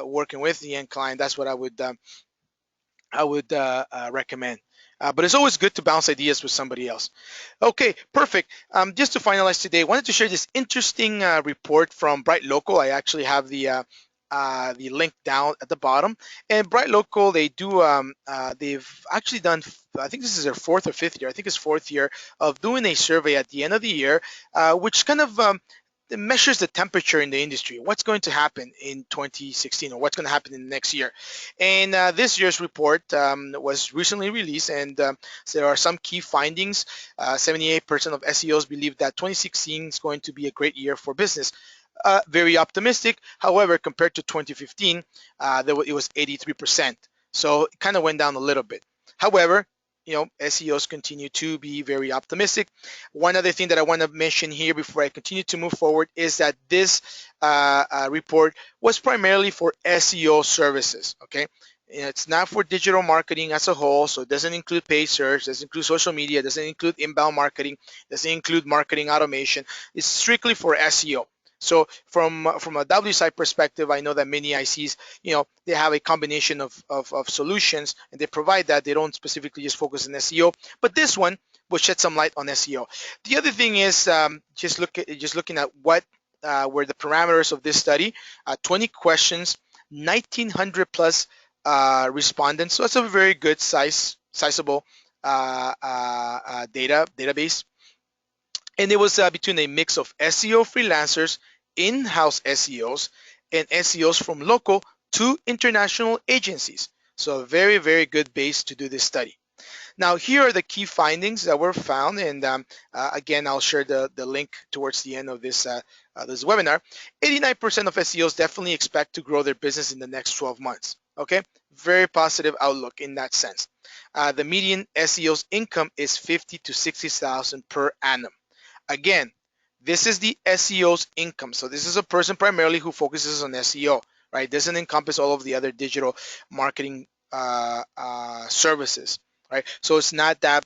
Speaker 2: working with the end client, that's what I would recommend. But it's always good to bounce ideas with somebody else. Okay, perfect. Just to finalize today, I wanted to share this interesting report from Bright Local. I actually have the link down at the bottom. And Bright Local, they've actually done, I think this is their fourth or fifth year. I think it's fourth year of doing a survey at the end of the year, which kind of it measures the temperature in the industry. What's going to happen in 2016, or what's going to happen in the next year? And this year's report was recently released, and so there are some key findings. 78% of SEOs believe that 2016 is going to be a great year for business. Very optimistic. However, compared to 2015, it was 83%. So it kind of went down a little bit. However, SEOs continue to be very optimistic. One other thing that I want to mention here before I continue to move forward is that this report was primarily for SEO services. Okay. It's not for digital marketing as a whole, so it doesn't include paid search, doesn't include social media, doesn't include inbound marketing, doesn't include marketing automation. It's strictly for SEO. So from a WSI perspective, I know that many ICs, they have a combination of solutions, and they provide that. They don't specifically just focus on SEO, but this one will shed some light on SEO. The other thing is just looking at what were the parameters of this study. 20 questions, 1,900 plus respondents. So that's a very good sizable database. And it was between a mix of SEO freelancers in-house SEOs and SEOs from local to international agencies. So a very, very good base to do this study. Now, here are the key findings that were found, and again, I'll share the link towards the end of this webinar. 89% of SEOs definitely expect to grow their business in the next 12 months. Okay, very positive outlook in that sense. The median SEO's income is 50 to 60,000 per annum. Again, this is the SEO's income. So this is a person primarily who focuses on SEO, right? Doesn't encompass all of the other digital marketing services, right? So it's not that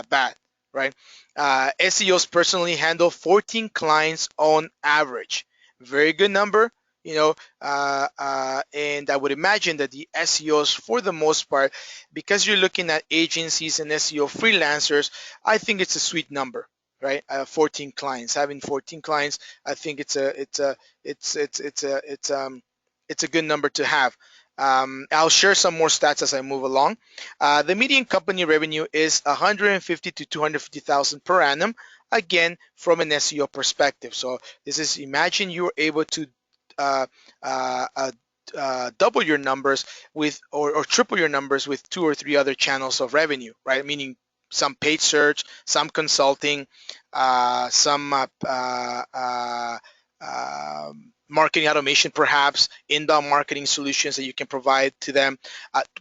Speaker 2: bad, right? SEOs personally handle 14 clients on average. Very good number, and I would imagine that the SEOs, for the most part, because you're looking at agencies and SEO freelancers, I think it's a sweet number, right? 14 clients. Having 14 clients, I think it's a good number to have. I'll share some more stats as I move along. The median company revenue is 150 to 250,000 per annum. Again, from an SEO perspective. So this is, imagine you're able to uh, uh, uh, double your numbers with, or triple your numbers with 2 or 3 other channels of revenue, right? Meaning some paid search, some consulting, some marketing automation, perhaps inbound marketing solutions that you can provide to them,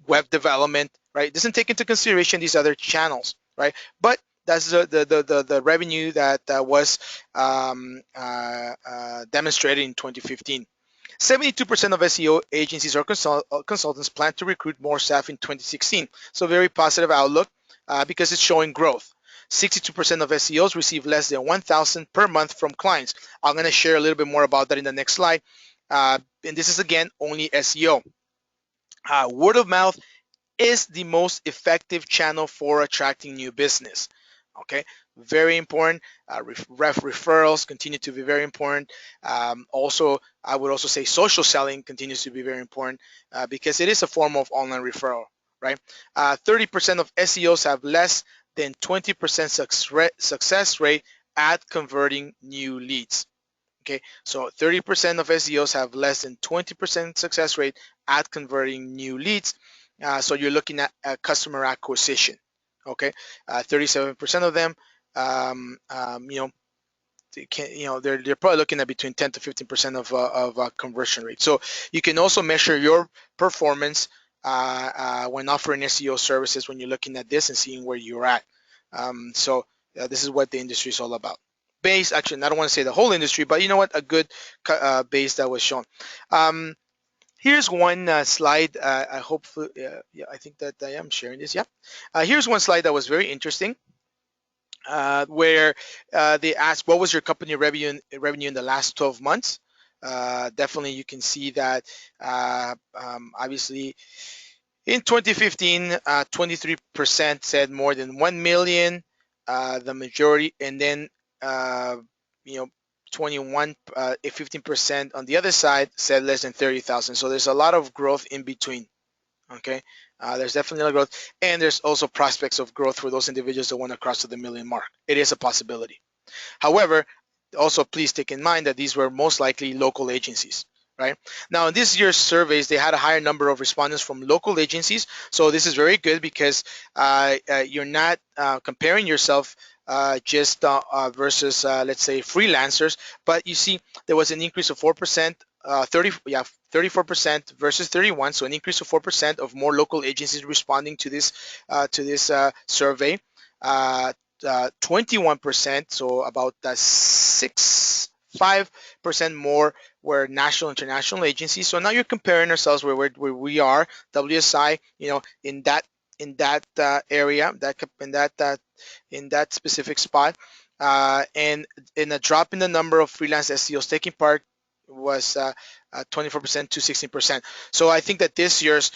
Speaker 2: web development, right? It doesn't take into consideration these other channels, right? But that's the revenue that was demonstrated in 2015. 72% of SEO agencies or consultants plan to recruit more staff in 2016. So very positive outlook because it's showing growth. 62% of SEOs receive less than 1,000 per month from clients. I'm going to share a little bit more about that in the next slide. And this is again only SEO. Word of mouth is the most effective channel for attracting new business. Okay, very important. Referrals continue to be very important. Also, I would also say social selling continues to be very important because it is a form of online referral, right? 30% of SEOs have less than 20% success rate at converting new leads. Okay, so 30% of SEOs have less than 20% success rate at converting new leads. So you're looking at customer acquisition. Okay, 37% of them, you know, they're probably looking at between 10 to 15% of conversion rate. So you can also measure your performance when offering SEO services when you're looking at this and seeing where you're at. So this is what the industry is all about. Base, actually, I don't want to say the whole industry, but you know what? A good base that was shown. Here's one slide. I hope, yeah, I think that I am sharing this. Yeah. Here's one slide that was very interesting where they asked, what was your company revenue in the last 12 months? Definitely, you can see that obviously in 2015, 23% said more than 1 million, the majority, and then you know 21, 15% on the other side said less than 30,000. So there's a lot of growth in between. Okay, there's definitely a lot of growth, and there's also prospects of growth for those individuals that want to cross to the million mark. It is a possibility. However, also please take in mind that these were most likely local agencies, right? Now, in this year's surveys, they had a higher number of respondents from local agencies. So this is very good because you're not comparing yourself just versus, let's say, freelancers, but you see there was an increase of 4%, 34% versus 31, so an increase of 4% of more local agencies responding to this survey. 21%, so about 5% more were national international agencies. So now you're comparing ourselves where we are, WSI, in that area, in that specific spot, and in a drop in the number of freelance SEOs taking part was 24% to 16%. So I think that this year's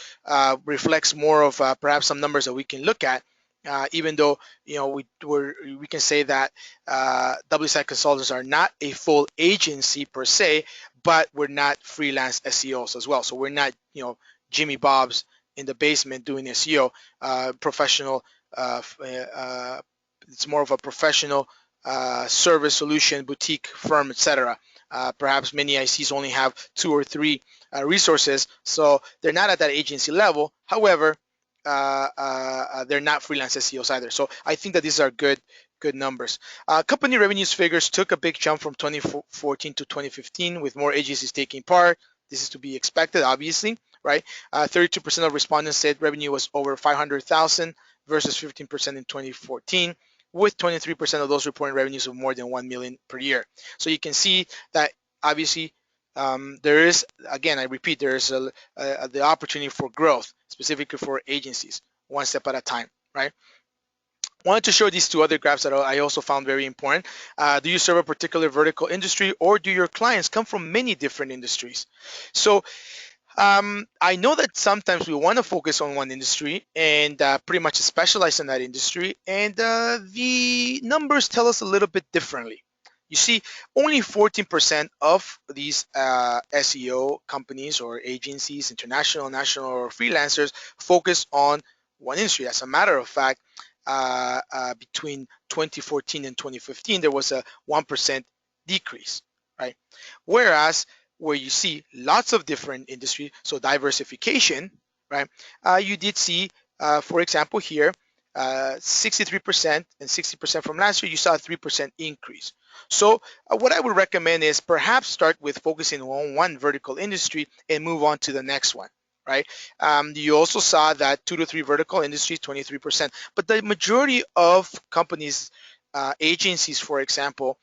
Speaker 2: reflects more of perhaps some numbers that we can look at. Even though we can say that WSI consultants are not a full agency per se, but we're not freelance SEOs as well. So we're not Jimmy Bob's in the basement doing SEO. Professional. It's more of a professional service solution boutique firm, etc. Perhaps many ICs only have 2 or 3 resources, so they're not at that agency level. However, they're not freelance SEOs either. So I think that these are good numbers. Company revenues figures took a big jump from 2014 to 2015 with more agencies taking part. This is to be expected, obviously, right? 32% of respondents said revenue was over 500,000 versus 15% in 2014, with 23% of those reporting revenues of more than 1 million per year. So you can see that obviously there is, again, I repeat, there is the opportunity for growth, specifically for agencies, one step at a time, right? Wanted to show these 2 other graphs that I also found very important. Do you serve a particular vertical industry, or do your clients come from many different industries? So I know that sometimes we want to focus on one industry and pretty much specialize in that industry, and the numbers tell us a little bit differently. You see, only 14% of these SEO companies or agencies, international, national, or freelancers, focus on one industry. As a matter of fact, between 2014 and 2015, there was a 1% decrease, right? Whereas where you see lots of different industries, so diversification, right? You did see, for example, here, 63% and 60% from last year, you saw a 3% increase. So what I would recommend is perhaps start with focusing on one vertical industry and move on to the next one, right? You also saw that 2 to 3 vertical industries, 23%, but the majority of companies, agencies, for example,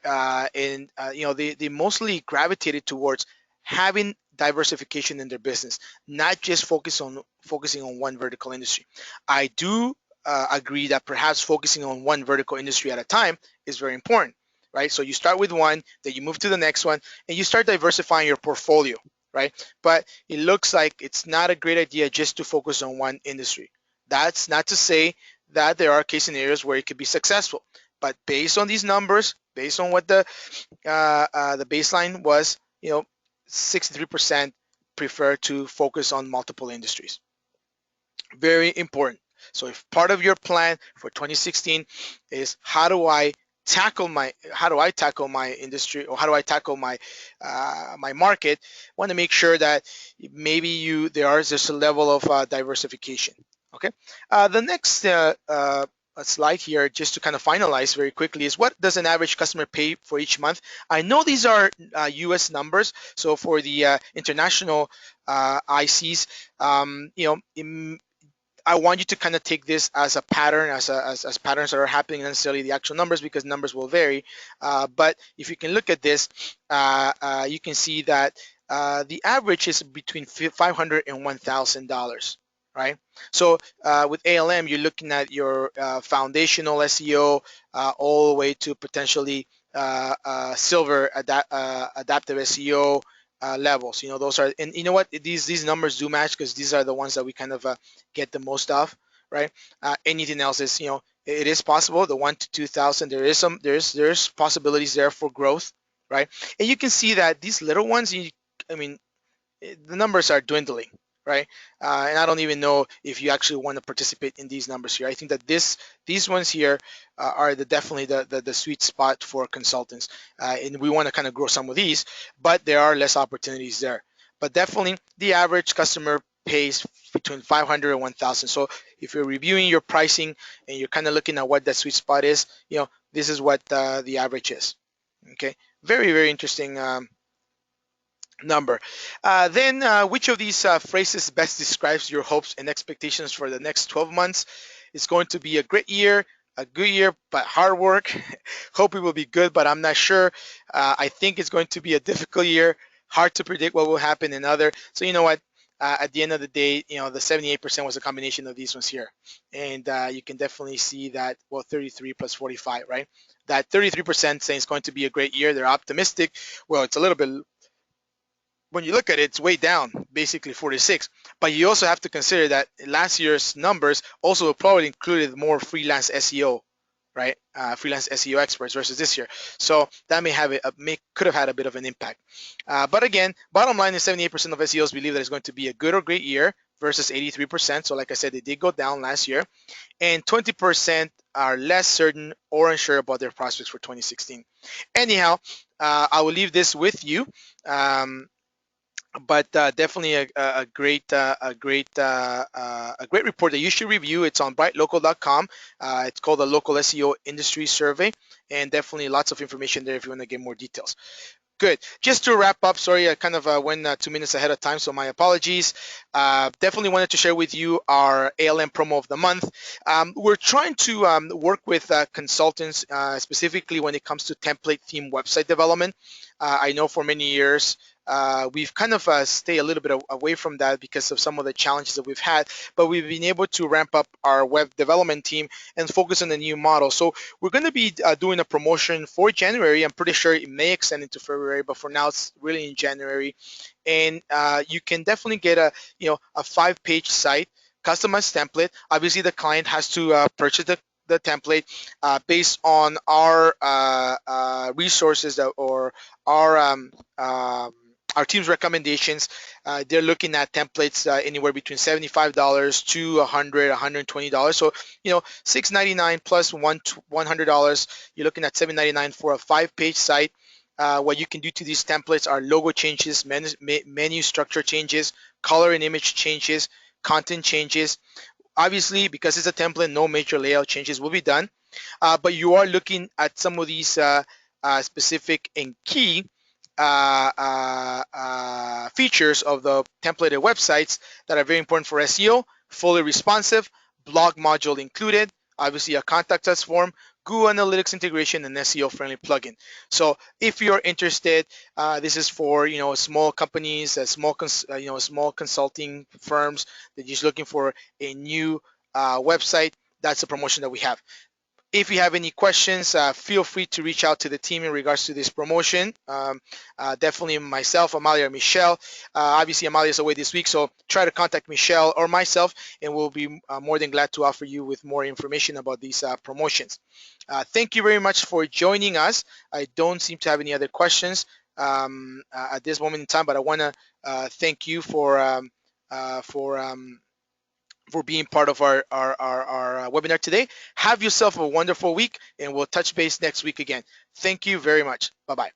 Speaker 2: and they mostly gravitated towards having diversification in their business, not just focusing on one vertical industry. I do agree that perhaps focusing on one vertical industry at a time is very important, right? So you start with one, then you move to the next one, and you start diversifying your portfolio, right? But it looks like it's not a great idea just to focus on one industry. That's not to say that there are case scenarios where it could be successful, but based on these numbers, based on what the baseline was, 63% prefer to focus on multiple industries. Very important. So if part of your plan for 2016 is how do I tackle my industry, or how do I tackle my market, want to make sure that maybe there's just a level of diversification. Okay. The next slide here, just to kind of finalize very quickly, is what does an average customer pay for each month? I know these are US numbers, so for the international ICs, I want you to kind of take this as a pattern, as patterns that are happening, not necessarily the actual numbers, because numbers will vary. But if you can look at this, you can see that the average is between $500 and $1,000, right? So with ALM, you're looking at your foundational SEO all the way to potentially silver adaptive SEO levels. Those are, and you know what, these numbers do match because these are the ones that we kind of get the most of, right? Anything else is, it is possible. The 1 to 2,000, there's possibilities there for growth, right? And you can see that these little ones, I mean, the numbers are dwindling, right? And I don't even know if you actually want to participate in these numbers here. I think that these ones here are definitely the sweet spot for consultants, and we want to kind of grow some of these, but there are less opportunities there. But definitely, the average customer pays between 500 and 1,000. So if you're reviewing your pricing and you're kind of looking at what that sweet spot is, this is what the average is. Okay, very, very interesting number. Then, which of these phrases best describes your hopes and expectations for the next 12 months? It's going to be a great year, a good year, but hard work. Hope it will be good, but I'm not sure. I think it's going to be a difficult year. Hard to predict what will happen in other. So you know what? At the end of the day, the 78% was a combination of these ones here, and you can definitely see that. Well, 33 plus 45, right? That 33% saying it's going to be a great year. They're optimistic. Well, it's a little bit, when you look at it, it's way down, basically 46. But you also have to consider that last year's numbers also probably included more freelance SEO, right? Freelance SEO experts versus this year. So that could have had a bit of an impact. But again, bottom line is 78% of SEOs believe that it's going to be a good or great year, versus 83%. So like I said, they did go down last year. And 20% are less certain or unsure about their prospects for 2016. Anyhow, I will leave this with you. Um, but definitely a great report that you should review. It's on brightlocal.com. It's called the Local SEO Industry Survey, and definitely lots of information there if you want to get more details. Good. Just to wrap up, sorry, I kind of went 2 minutes ahead of time, so my apologies. Definitely wanted to share with you our ALM promo of the month. We're trying to work with consultants, specifically when it comes to template theme website development. I know for many years we've kind of stayed a little bit away from that because of some of the challenges that we've had, but we've been able to ramp up our web development team and focus on the new model. So we're going to be doing a promotion for January. I'm pretty sure it may extend into February, but for now it's really in January. And you can definitely get a 5-page site, customized template. Obviously, the client has to purchase the template based on our resources or our um, um, our team's recommendations. They're looking at templates anywhere between $75 to $120. So, $699 plus $100. You're looking at $799 for a 5-page site. What you can do to these templates are logo changes, menu structure changes, color and image changes, content changes. Obviously, because it's a template, no major layout changes will be done. But you are looking at some of these specific and key features of the templated websites that are very important for SEO: fully responsive, blog module included, obviously a contact us form, Google Analytics integration, and SEO friendly plugin. So if you're interested, this is for small companies, small consulting firms that are just looking for a new website. That's the promotion that we have. If you have any questions, feel free to reach out to the team in regards to this promotion. Definitely myself, Amalia, or Michelle. Obviously, Amalia is away this week, so try to contact Michelle or myself, and we'll be more than glad to offer you with more information about these promotions. Thank you very much for joining us. I don't seem to have any other questions at this moment in time, but I want to thank you uh, for um, for being part of our webinar today. Have yourself a wonderful week, and we'll touch base next week again. Thank you very much. Bye-bye.